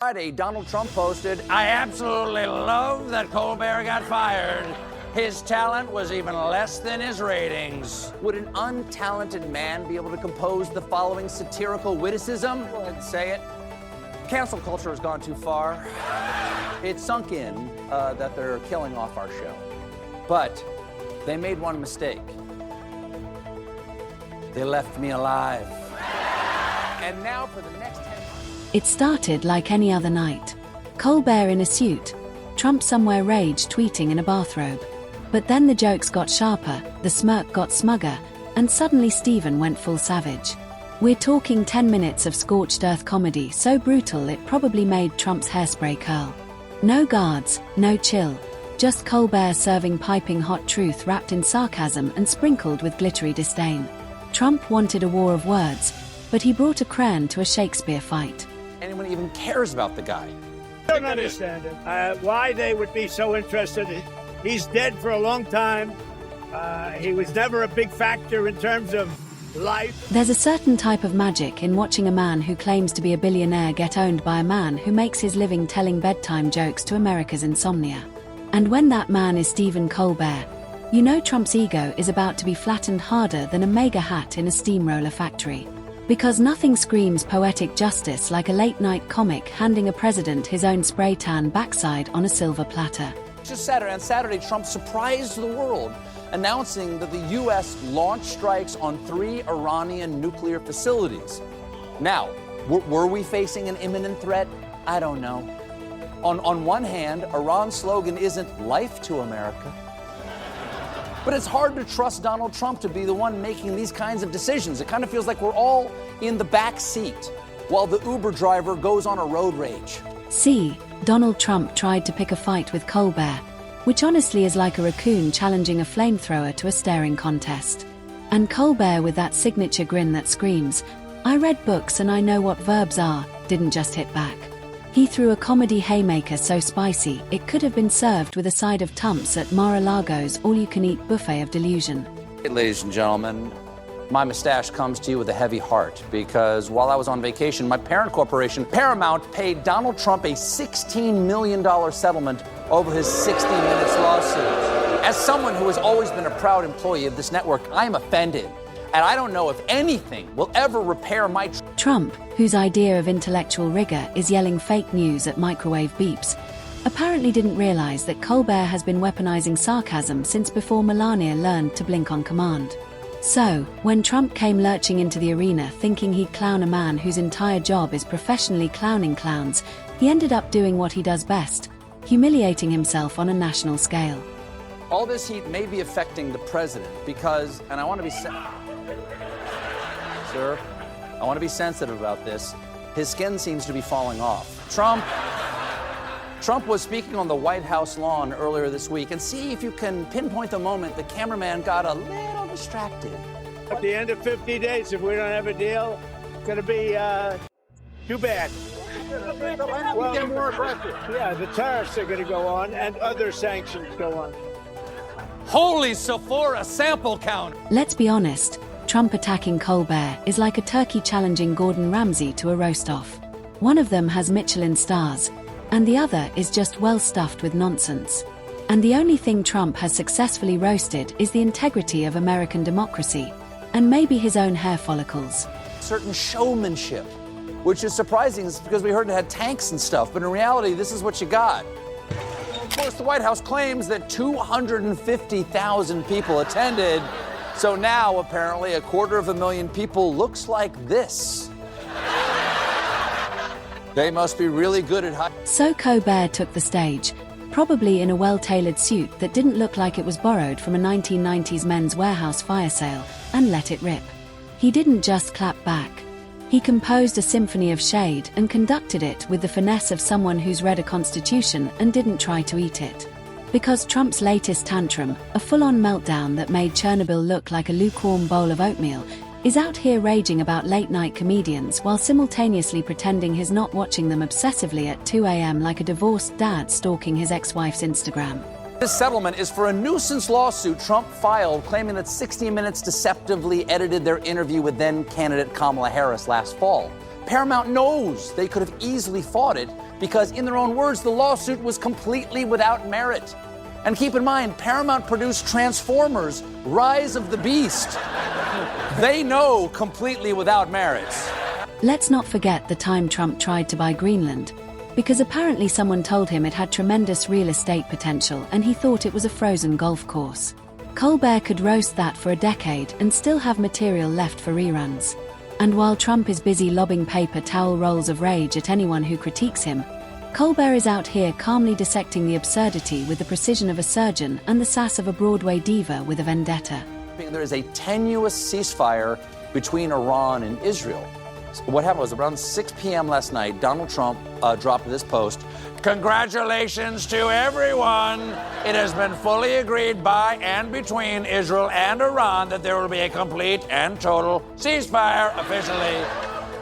Friday, Donald Trump posted, "I absolutely love that Colbert got fired. His talent was even less than his ratings." Would an untalented man be able to compose the following satirical witticism? Go ahead and say it. Cancel culture has gone too far. It's sunk in that they're killing off our show. But they made one mistake. They left me alive. And now for the next 10 months. It started like any other night. Colbert in a suit, Trump somewhere rage tweeting in a bathrobe. But then the jokes got sharper, the smirk got smugger, and suddenly Stephen went full savage. We're talking 10 minutes of scorched earth comedy so brutal it probably made Trump's hairspray curl. No guards, no chill. Just Colbert serving piping hot truth wrapped in sarcasm and sprinkled with glittery disdain. Trump wanted a war of words, but he brought a crayon to a Shakespeare fight. Anyone even cares about the guy? I don't understand it. Why they would be so interested. He's dead for a long time. He was never a big factor in terms of life. There's a certain type of magic in watching a man who claims to be a billionaire get owned by a man who makes his living telling bedtime jokes to America's insomnia. And when that man is Stephen Colbert, you know Trump's ego is about to be flattened harder than a mega hat in a steamroller factory. Because nothing screams poetic justice like a late-night comic handing a president his own spray tan backside on a silver platter. Just Saturday, on Saturday, Trump surprised the world, announcing that the U.S. launched strikes on 3 Iranian nuclear facilities. Now, were we facing an imminent threat? I don't know. On one hand, Iran's slogan isn't life to America. But it's hard to trust Donald Trump to be the one making these kinds of decisions. It kind of feels like we're all in the back seat while the Uber driver goes on a road rage. See, Donald Trump tried to pick a fight with Colbert, which honestly is like a raccoon challenging a flamethrower to a staring contest. And Colbert, with that signature grin that screams, "I read books and I know what verbs are," didn't just hit back. He threw a comedy haymaker so spicy it could have been served with a side of Tumps at Mar-a-Lago's all-you-can-eat buffet of delusion. Hey, ladies and gentlemen, my mustache comes to you with a heavy heart because while I was on vacation, my parent corporation, Paramount, paid Donald Trump a $16 million settlement over his 60 Minutes lawsuit. As someone who has always been a proud employee of this network, I am offended. And I don't know if anything will ever repair my... Trump, whose idea of intellectual rigor is yelling fake news at microwave beeps, apparently didn't realize that Colbert has been weaponizing sarcasm since before Melania learned to blink on command. So, when Trump came lurching into the arena thinking he'd clown a man whose entire job is professionally clowning clowns, he ended up doing what he does best, humiliating himself on a national scale. All this heat may be affecting the president because, and I want to be... Sir, I want to be sensitive about this. His skin seems to be falling off. Trump was speaking on the White House lawn earlier this week, and see if you can pinpoint the moment the cameraman got a little distracted. At the end of 50 days, if we don't have a deal, it's going to be too bad. Well, get more aggressive. Yeah, the tariffs are going to go on, and other sanctions go on. Holy Sephora sample count! Let's be honest. Trump attacking Colbert is like a turkey challenging Gordon Ramsay to a roast-off. One of them has Michelin stars, and the other is just well stuffed with nonsense. And the only thing Trump has successfully roasted is the integrity of American democracy, and maybe his own hair follicles. Certain showmanship, which is surprising because we heard it had tanks and stuff, but in reality, this is what you got. Of course, the White House claims that 250,000 people attended. So now, apparently, 250,000 people looks like this. They must be really good at hiding. So Colbert took the stage, probably in a well-tailored suit that didn't look like it was borrowed from a 1990s Men's Warehouse fire sale, and let it rip. He didn't just clap back. He composed a symphony of shade and conducted it with the finesse of someone who's read a constitution and didn't try to eat it. Because Trump's latest tantrum, a full-on meltdown that made Chernobyl look like a lukewarm bowl of oatmeal, is out here raging about late-night comedians while simultaneously pretending he's not watching them obsessively at 2 a.m. like a divorced dad stalking his ex-wife's Instagram. This settlement is for a nuisance lawsuit Trump filed claiming that 60 Minutes deceptively edited their interview with then-candidate Kamala Harris last fall. Paramount knows they could have easily fought it because, in their own words, the lawsuit was completely without merit. And keep in mind, Paramount produced Transformers: Rise of the Beast. They know completely without merit. Let's not forget the time Trump tried to buy Greenland, because apparently someone told him it had tremendous real estate potential and he thought it was a frozen golf course. Colbert could roast that for a decade and still have material left for reruns. And while Trump is busy lobbing paper towel rolls of rage at anyone who critiques him, Colbert is out here calmly dissecting the absurdity with the precision of a surgeon and the sass of a Broadway diva with a vendetta. There is a tenuous ceasefire between Iran and Israel. What happened was around 6 p.m. last night, Donald Trump dropped this post. Congratulations to everyone. It has been fully agreed by and between Israel and Iran that there will be a complete and total ceasefire officially.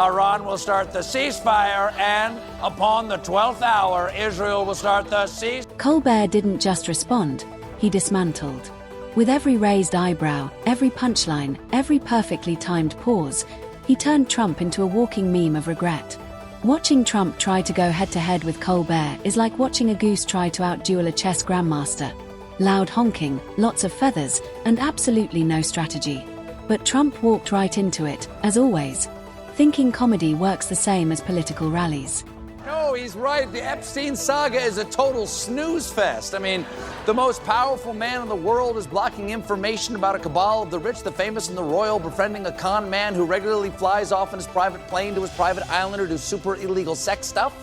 Iran will start the ceasefire, and upon the 12th hour, Israel will start the ceasefire. Colbert didn't just respond, he dismantled. With every raised eyebrow, every punchline, every perfectly timed pause, he turned Trump into a walking meme of regret. Watching Trump try to go head-to-head with Colbert is like watching a goose try to outduel a chess grandmaster. Loud honking, lots of feathers, and absolutely no strategy. But Trump walked right into it, as always, thinking comedy works the same as political rallies. No, he's right. The Epstein saga is a total snooze fest. I mean, the most powerful man in the world is blocking information about a cabal of the rich, the famous, and the royal, befriending a con man who regularly flies off in his private plane to his private island or do super illegal sex stuff.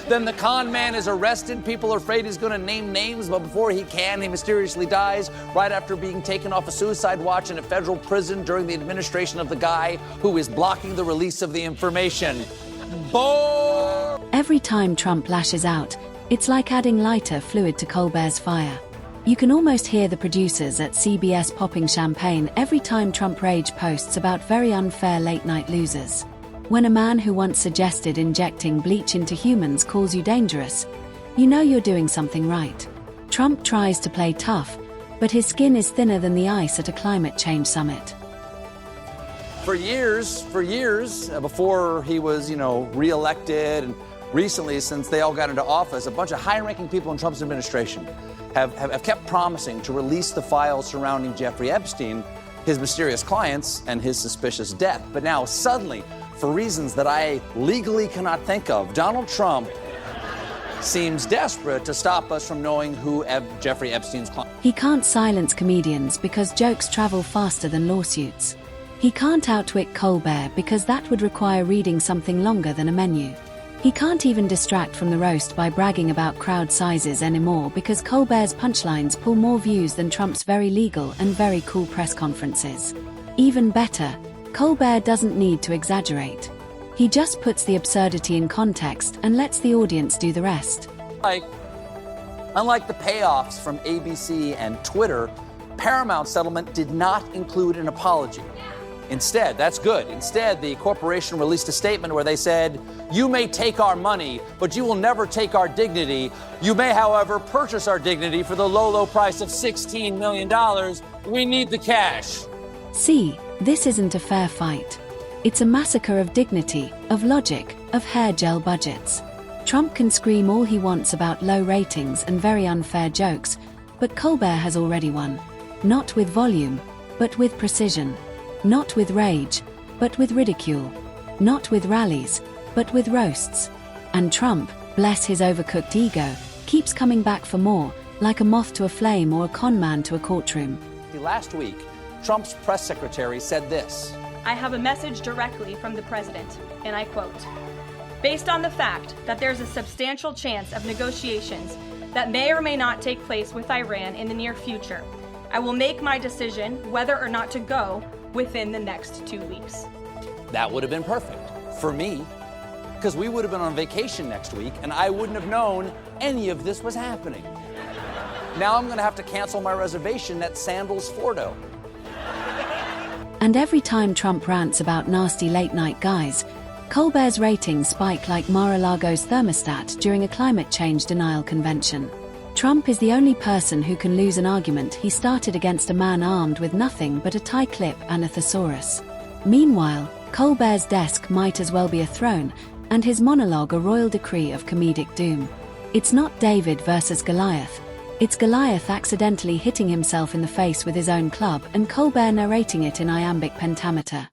Then the con man is arrested. People are afraid he's going to name names, but before he can, he mysteriously dies right after being taken off a suicide watch in a federal prison during the administration of the guy who is blocking the release of the information. Bore! Every time Trump lashes out, it's like adding lighter fluid to Colbert's fire. You can almost hear the producers at CBS popping champagne every time Trump rage posts about very unfair late-night losers. When a man who once suggested injecting bleach into humans calls you dangerous, you know you're doing something right. Trump tries to play tough, but his skin is thinner than the ice at a climate change summit. For years, before he was, reelected, and recently, since they all got into office, a bunch of high-ranking people in Trump's administration have kept promising to release the files surrounding Jeffrey Epstein, his mysterious clients, and his suspicious death. But now, suddenly, for reasons that I legally cannot think of, Donald Trump seems desperate to stop us from knowing who Jeffrey Epstein's client. He can't silence comedians because jokes travel faster than lawsuits. He can't outwit Colbert because that would require reading something longer than a menu. He can't even distract from the roast by bragging about crowd sizes anymore because Colbert's punchlines pull more views than Trump's very legal and very cool press conferences. Even better, Colbert doesn't need to exaggerate. He just puts the absurdity in context and lets the audience do the rest. Unlike the payoffs from ABC and Twitter, Paramount's settlement did not include an apology. Instead, that's good. Instead, the corporation released a statement where they said, "You may take our money, but you will never take our dignity. You may, however, purchase our dignity for the low, low price of $16 million. We need the cash." See, this isn't a fair fight. It's a massacre of dignity, of logic, of hair gel budgets. Trump can scream all he wants about low ratings and very unfair jokes, but Colbert has already won. Not with volume, but with precision. Not with rage, but with ridicule. Not with rallies, but with roasts. And Trump, bless his overcooked ego, keeps coming back for more, like a moth to a flame or a con man to a courtroom. Last week, Trump's press secretary said this. I have a message directly from the president, and I quote, "Based on the fact that there's a substantial chance of negotiations that may or may not take place with Iran in the near future, I will make my decision whether or not to go within the next 2 weeks." That would have been perfect for me, because we would have been on vacation next week and I wouldn't have known any of this was happening. Now I'm going to have to cancel my reservation at Sandals Fordo. And every time Trump rants about nasty late-night guys, Colbert's ratings spike like Mar-a-Lago's thermostat during a climate change denial convention. Trump is the only person who can lose an argument he started against a man armed with nothing but a tie clip and a thesaurus. Meanwhile, Colbert's desk might as well be a throne, and his monologue a royal decree of comedic doom. It's not David versus Goliath. It's Goliath accidentally hitting himself in the face with his own club and Colbert narrating it in iambic pentameter.